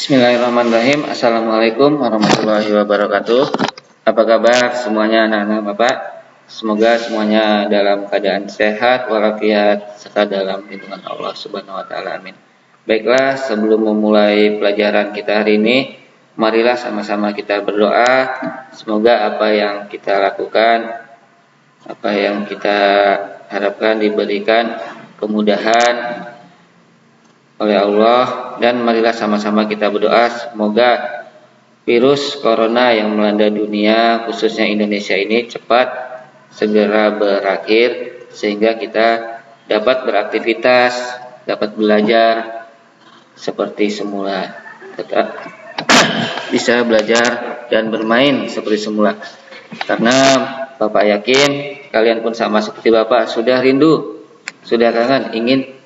Bismillahirrahmanirrahim. Assalamualaikum warahmatullahi wabarakatuh. Apa kabar semuanya anak-anak Bapak? Semoga semuanya dalam keadaan sehat walafiat serta dalam lindungan Allah Subhanahu wa taala. Amin. Baiklah, sebelum memulai pelajaran kita hari ini, marilah sama-sama kita berdoa. Semoga apa yang kita lakukan, apa yang kita harapkan diberikan kemudahan oleh Allah, dan marilah sama-sama kita berdoa semoga virus corona yang melanda dunia khususnya Indonesia ini cepat segera berakhir sehingga kita dapat beraktivitas, dapat belajar seperti semula, tetap bisa belajar dan bermain seperti semula. Karena Bapak yakin kalian pun sama seperti Bapak sudah rindu, sudah kangen, ingin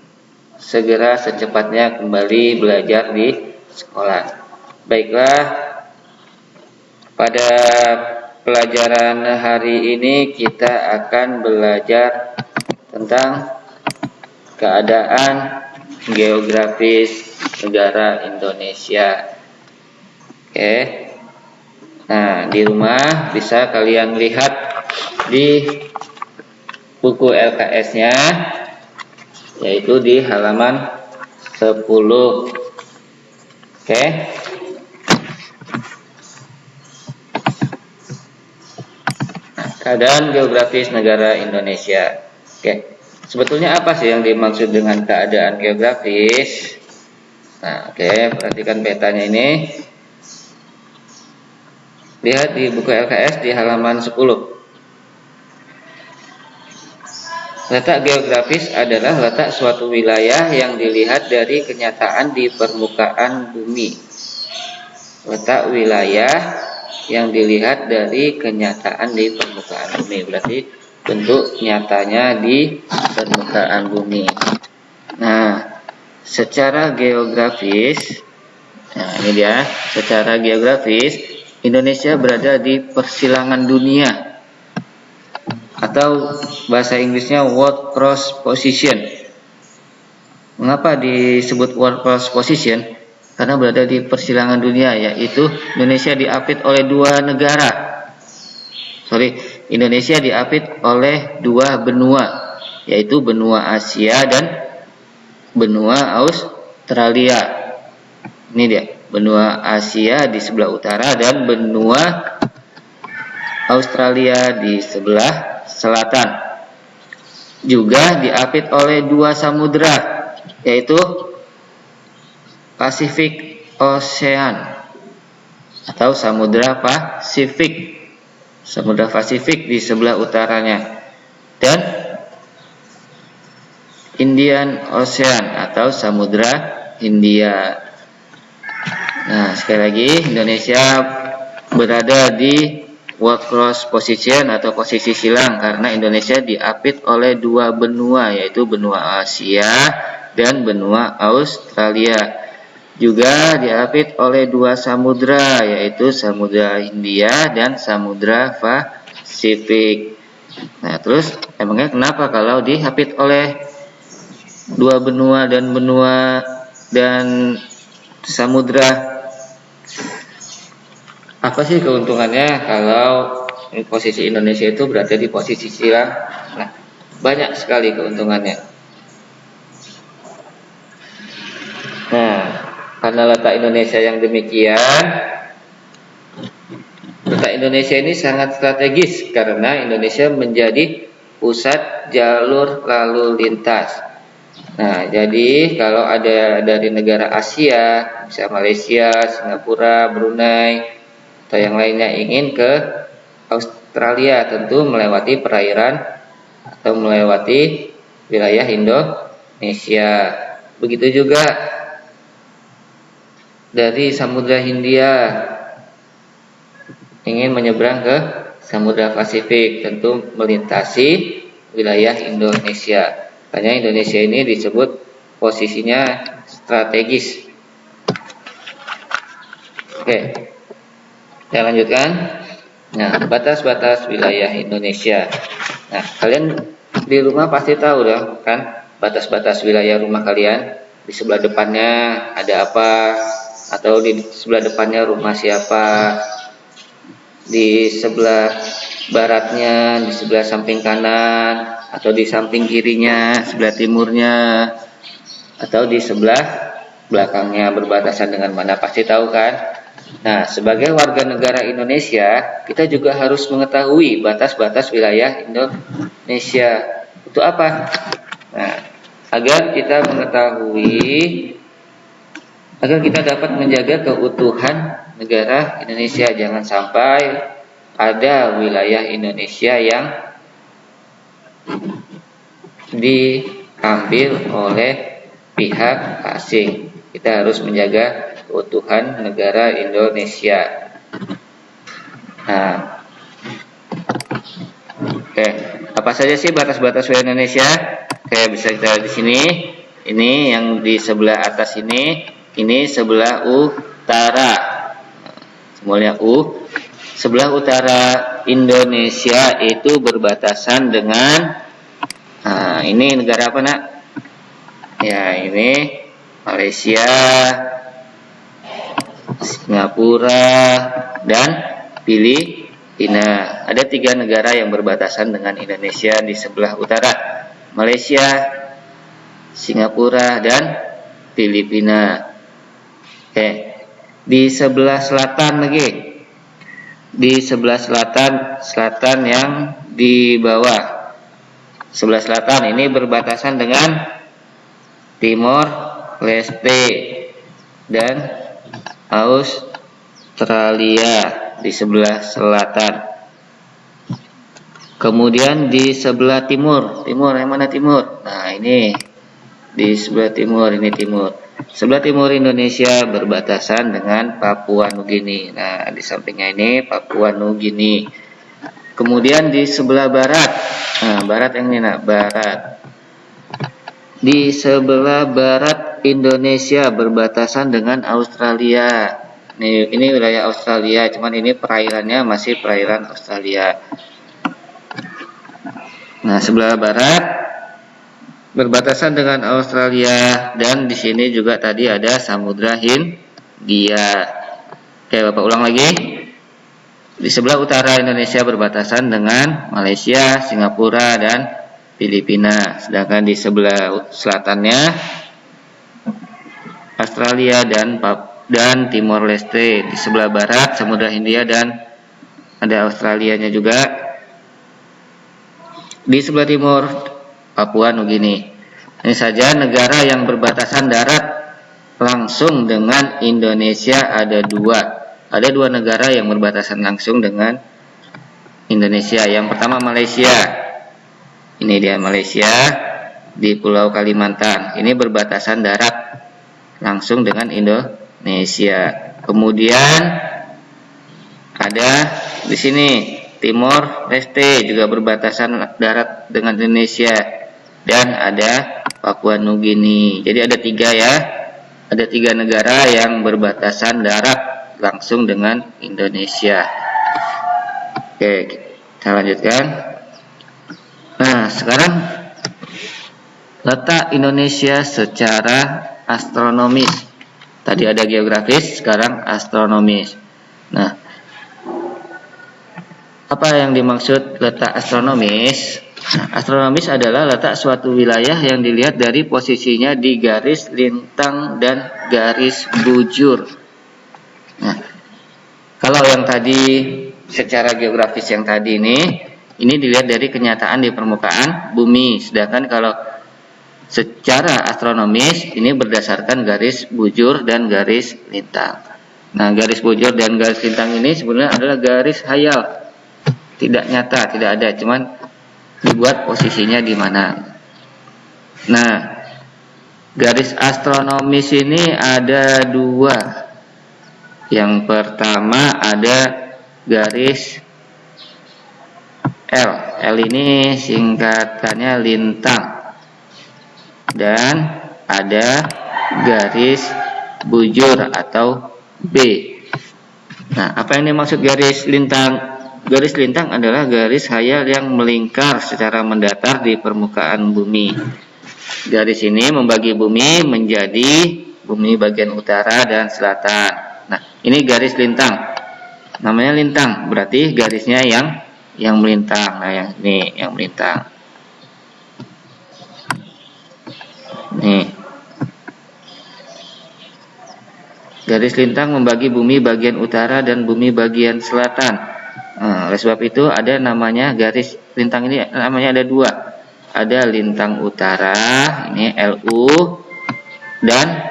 segera secepatnya kembali belajar di sekolah. Baiklah, pada pelajaran hari ini kita akan belajar tentang keadaan geografis negara Indonesia. Oke. Nah, di rumah bisa kalian lihat di buku LKS-nya, yaitu di halaman 10. Oke. Nah, keadaan geografis negara Indonesia. Oke. Sebetulnya apa sih yang dimaksud dengan keadaan geografis? Nah, oke, perhatikan petanya ini. Lihat di buku LKS di halaman 10. Letak geografis adalah letak suatu wilayah yang dilihat dari kenyataan di permukaan bumi. Letak wilayah yang dilihat dari kenyataan di permukaan bumi, berarti bentuk nyatanya di permukaan bumi. Nah, secara geografis, nah ini dia, secara geografis Indonesia berada di persilangan dunia, atau bahasa Inggrisnya world cross position. Mengapa disebut world cross position? Karena berada di persilangan dunia, yaitu Indonesia diapit oleh Indonesia diapit oleh dua benua, yaitu benua Asia dan benua Australia. Ini dia, benua Asia di sebelah utara dan benua Australia di sebelah selatan. Juga diapit oleh dua samudra, yaitu Pacific Ocean atau Samudra Pasifik. Samudra Pasifik di sebelah utaranya, dan Indian Ocean atau Samudra Hindia. Nah, sekali lagi, Indonesia berada di world cross position atau posisi silang karena Indonesia diapit oleh dua benua, yaitu benua Asia dan benua Australia. Juga diapit oleh dua samudra, yaitu Samudra Hindia dan Samudra Pasifik. Nah, terus emangnya kenapa kalau diapit oleh dua benua dan samudra? Apa sih keuntungannya kalau posisi Indonesia itu berada di posisi silang? Nah, banyak sekali keuntungannya. Nah, karena letak Indonesia yang demikian, letak Indonesia ini sangat strategis karena Indonesia menjadi pusat jalur lalu lintas. Nah, jadi kalau ada dari negara Asia, bisa Malaysia, Singapura, Brunei, atau yang lainnya ingin ke Australia, tentu melewati perairan atau melewati wilayah Indonesia. Begitu juga dari Samudra Hindia ingin menyeberang ke Samudra Pasifik, tentu melintasi wilayah Indonesia. Makanya Indonesia ini disebut posisinya strategis. Oke, saya lanjutkan. Nah, batas-batas wilayah Indonesia. Nah, kalian di rumah pasti tahu dong kan batas-batas wilayah rumah kalian. Di sebelah depannya ada apa? atau di sebelah depannya rumah siapa, di sebelah baratnya, di sebelah samping kanan, atau di samping kirinya, sebelah timurnya, atau di sebelah belakangnya berbatasan dengan mana, pasti tahu kan? Nah, sebagai warga negara Indonesia, kita juga harus mengetahui batas-batas wilayah Indonesia. Untuk apa? Nah, agar kita dapat menjaga keutuhan negara Indonesia. Jangan sampai ada wilayah Indonesia yang diambil oleh pihak asing. Kita harus menjaga keutuhan negara Indonesia. Nah, oke, apa saja sih batas-batas wilayah Indonesia? Oke, bisa kita lihat di sini. Ini yang di sebelah atas ini sebelah utara. Semuanya sebelah utara Indonesia itu berbatasan dengan, nah, ini negara apa, nak? Ya, ini Malaysia, Singapura, dan Filipina. Ada 3 negara yang berbatasan dengan Indonesia di sebelah utara: Malaysia, Singapura, dan Filipina. Oke, di sebelah selatan lagi, di sebelah selatan yang di bawah, sebelah selatan ini berbatasan dengan Timor Leste dan Australia di sebelah selatan. Kemudian di sebelah timur yang mana timur? Nah, ini di sebelah timur, ini timur. Sebelah timur Indonesia berbatasan dengan Papua Nugini. Nah, di sampingnya ini Papua Nugini. Kemudian di sebelah barat, nah, barat yang ini, nah, barat. Di sebelah barat Indonesia berbatasan dengan Australia. Ini wilayah Australia, cuman ini perairannya masih perairan Australia. Nah, sebelah barat berbatasan dengan Australia, dan di sini juga tadi ada Samudra Hindia. Oke, Bapak ulang lagi. Di sebelah utara Indonesia berbatasan dengan Malaysia, Singapura, dan Filipina. Sedangkan di sebelah selatannya Australia dan Timor Leste. Di sebelah barat Samudra Hindia dan ada Australianya juga. Di sebelah timur Papua Nugini. Ini saja negara yang berbatasan darat langsung dengan Indonesia ada 2. Ada 2 negara yang berbatasan langsung dengan Indonesia. Yang pertama Malaysia. Ini dia Malaysia di Pulau Kalimantan. Ini berbatasan darat langsung dengan Indonesia. Kemudian ada di sini Timor Leste juga berbatasan darat dengan Indonesia, dan ada Papua Nugini. Jadi ada 3 ya. Ada 3 negara yang berbatasan darat langsung dengan Indonesia. Oke, kita lanjutkan. Nah, sekarang letak Indonesia secara astronomis. Tadi ada geografis, sekarang astronomis. Nah, apa yang dimaksud letak astronomis? Nah, astronomis adalah letak suatu wilayah yang dilihat dari posisinya di garis lintang dan garis bujur. Nah, kalau yang tadi secara geografis yang tadi ini dilihat dari kenyataan di permukaan bumi. Sedangkan kalau secara astronomis ini berdasarkan garis bujur dan garis lintang. Nah, garis bujur dan garis lintang ini sebenarnya adalah garis hayal. Tidak nyata, tidak ada, cuman dibuat posisinya di mana. Nah, garis astronomis ini ada 2. Yang pertama ada garis L. L ini singkatannya lintang. Dan ada garis bujur atau B. Nah, apa yang dimaksud garis lintang? Garis lintang adalah garis hayal yang melingkar secara mendatar di permukaan bumi. Garis ini membagi bumi menjadi bumi bagian utara dan selatan. Nah, ini garis lintang. Namanya lintang, berarti garisnya yang melintang. Nah, yang ini yang melintang. Nih. Garis lintang membagi bumi bagian utara dan bumi bagian selatan. Nah, oleh sebab itu ada namanya garis lintang ini namanya ada dua. Ada lintang utara, ini LU, dan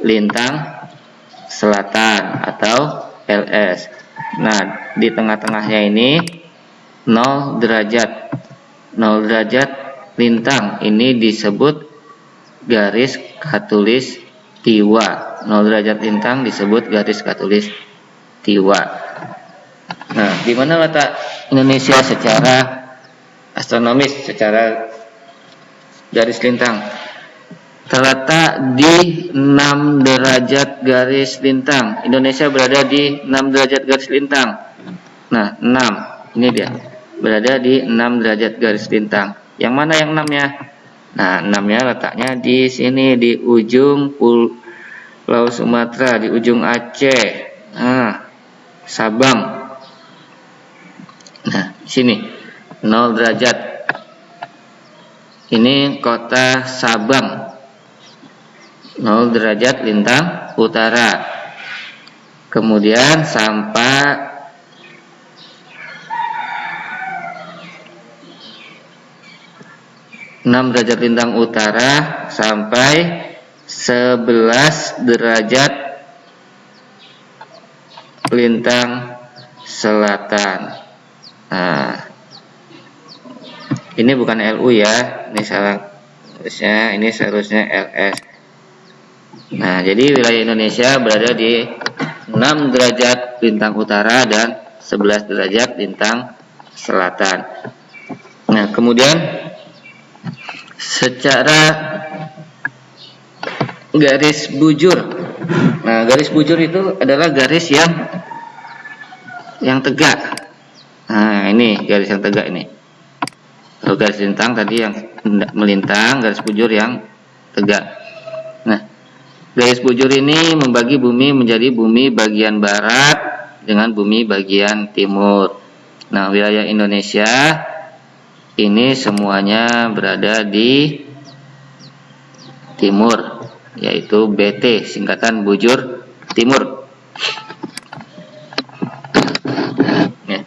lintang selatan atau LS. Nah, di tengah-tengahnya ini 0 derajat. 0 derajat lintang ini disebut garis katulis tiwa. 0 derajat lintang disebut garis katulis tiwa. Nah, di mana letak Indonesia secara astronomis, secara garis lintang? Terletak di 6 derajat garis lintang. Indonesia berada di 6 derajat garis lintang. Nah, 6. Ini dia. Berada di 6 derajat garis lintang. Yang mana yang 6-nya? Nah, 6-nya letaknya di sini, di ujung Pulau Sumatera, di ujung Aceh. Nah, Sabang. Nah, sini 0 derajat. Ini kota Sabang. 0 derajat lintang utara. Kemudian sampai 6 derajat lintang utara sampai 11 derajat lintang selatan. Nah, ini bukan LU ya, ini salah tulisnya, ini seharusnya LS. Nah, jadi wilayah Indonesia berada di 6 derajat lintang utara dan 11 derajat lintang selatan. Nah, kemudian secara garis bujur. Nah, garis bujur itu adalah garis yang tegak. Nah, ini garis yang tegak ini. Kalau garis lintang tadi yang melintang, garis bujur yang tegak. Nah, garis bujur ini membagi bumi menjadi bumi bagian barat dengan bumi bagian timur. Nah, wilayah Indonesia ini semuanya berada di timur, yaitu BT, singkatan bujur timur. Ya,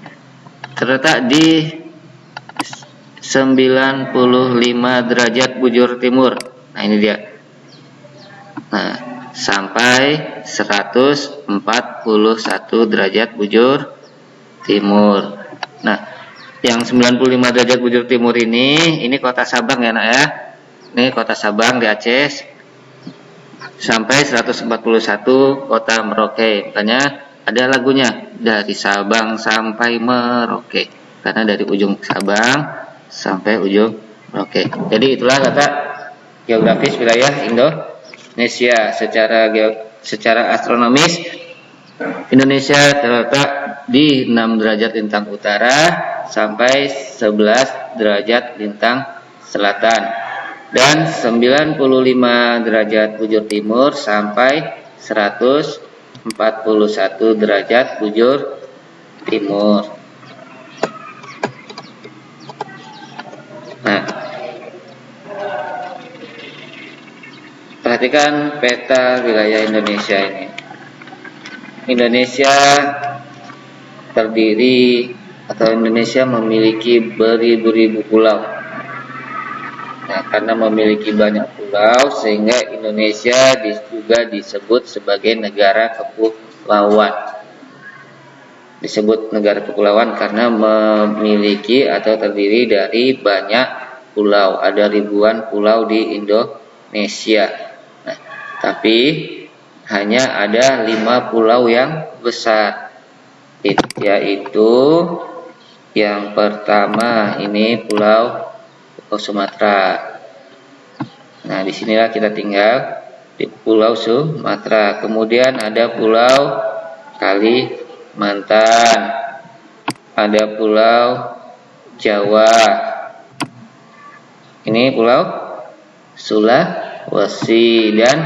terletak di 95 derajat bujur timur. Nah, ini dia. Nah, sampai 141 derajat bujur timur. Nah, yang 95 derajat bujur timur ini kota Sabang ya, Nak ya. Ini kota Sabang di Aceh. Sampai 141 kota Merauke. Makanya ada lagunya, dari Sabang sampai Merauke. Karena dari ujung Sabang sampai ujung Merauke. Jadi itulah letak geografis wilayah Indonesia. Secara astronomis, Indonesia terletak di 6 derajat lintang utara sampai 11 derajat lintang selatan, dan 95 derajat bujur timur sampai 141 derajat bujur timur. Nah, perhatikan peta wilayah Indonesia ini. Indonesia terdiri atau Indonesia memiliki beribu-ribu pulau. Nah, karena memiliki banyak pulau sehingga Indonesia juga disebut sebagai negara kepulauan. Disebut negara kepulauan karena memiliki atau terdiri dari banyak pulau. Ada ribuan pulau di Indonesia. Nah, tapi hanya ada 5 pulau yang besar, yaitu yang pertama ini Pulau Sumatera. Nah, disinilah kita tinggal di Pulau Sumatera. Kemudian ada Pulau Kalimantan, ada Pulau Jawa, ini Pulau Sulawesi, dan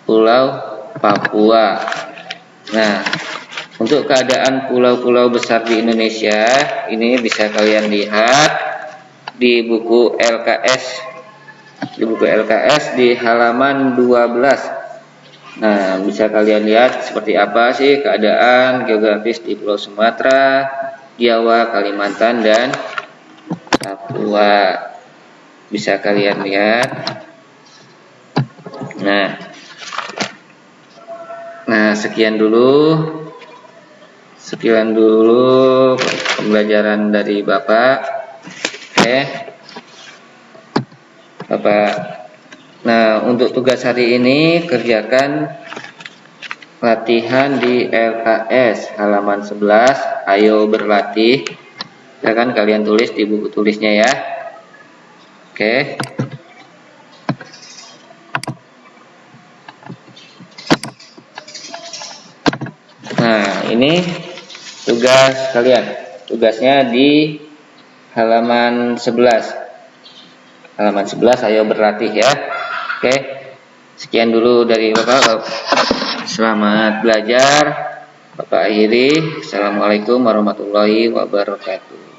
Pulau Papua. Nah, untuk keadaan pulau-pulau besar di Indonesia ini bisa kalian lihat di buku LKS. Di buku LKS di halaman 12. Nah, bisa kalian lihat seperti apa sih keadaan geografis di Pulau Sumatera, Jawa, Kalimantan, dan Papua. Bisa kalian lihat. Nah, sekian dulu pembelajaran dari Bapak. Oke. Bapak. Nah, untuk tugas hari ini kerjakan latihan di LKS halaman 11. Ayo berlatih. Silakan kalian tulis di buku tulisnya ya. Oke. Nah, ini tugas kalian. Tugasnya di halaman 11. Halaman 11, ayo berlatih ya. Oke. Sekian dulu dari Bapak. Selamat belajar. Bapak akhiri. Assalamualaikum warahmatullahi wabarakatuh.